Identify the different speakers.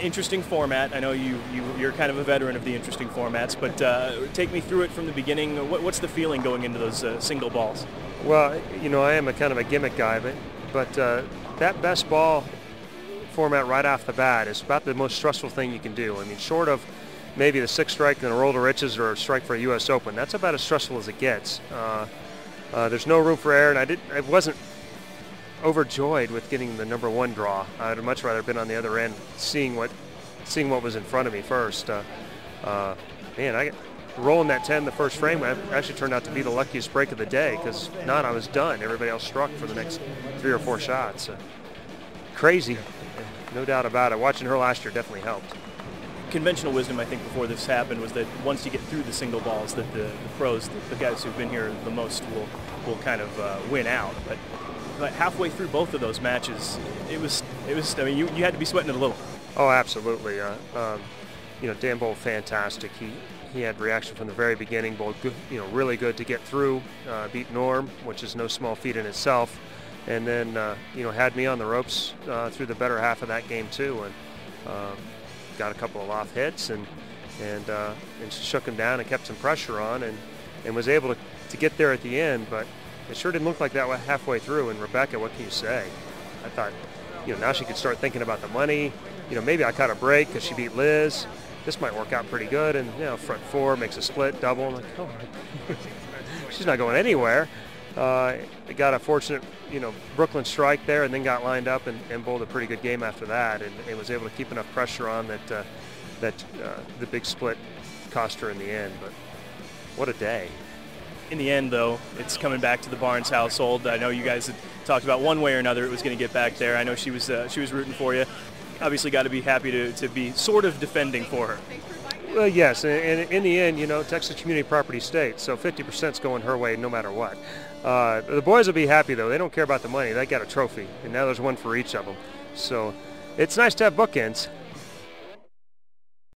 Speaker 1: Interesting format. I know you're kind of a veteran of the interesting formats, but take me through it from the beginning. What's the feeling going into those single balls?
Speaker 2: Well, I am a kind of a gimmick guy, but that best ball format right off the bat is about the most stressful thing you can do. I mean, short of maybe the 6th strike and a roll to riches or a strike for a U.S. Open, that's about as stressful as it gets. There's no room for error, and I wasn't overjoyed with getting the #1 draw. I'd have much rather been on the other end, seeing what was in front of me first. Man, rolling that 10 the first frame actually turned out to be the luckiest break of the day, because if not, I was done. Everybody else struck for the next 3 or 4 shots. Crazy, no doubt about it. Watching her last year definitely helped.
Speaker 1: Conventional wisdom, I think, before this happened was that once you get through the single balls, that the pros, the guys who've been here the most, will kind of win out. But halfway through both of those matches, it was. I mean, you had to be sweating it a little.
Speaker 2: Oh, absolutely. Dan Bolt, fantastic. He had reaction from the very beginning. Bolt, good, really good to get through, beat Norm, which is no small feat in itself, and then had me on the ropes through the better half of that game too, and got a couple of off hits and shook him down and kept some pressure on, and was able to get there at the end, but it sure didn't look like that halfway through. And Rebecca, what can you say? I thought, now she could start thinking about the money. Maybe I caught a break because she beat Liz. This might work out pretty good. And front 4 makes a split, double. I'm like, oh, she's not going anywhere. They got a fortunate, Brooklyn strike there, and then got lined up and bowled a pretty good game after that, and was able to keep enough pressure on that the big split cost her in the end. But what a day.
Speaker 1: In the end, though, it's coming back to the Barnes household. I know you guys had talked about one way or another it was going to get back there. I know she was rooting for you. Obviously got to be happy to be sort of defending for her.
Speaker 2: Well, yes, and in the end, Texas Community Property State, so 50% is going her way no matter what. The boys will be happy, though. They don't care about the money. They got a trophy, and now there's one for each of them. So it's nice to have bookends.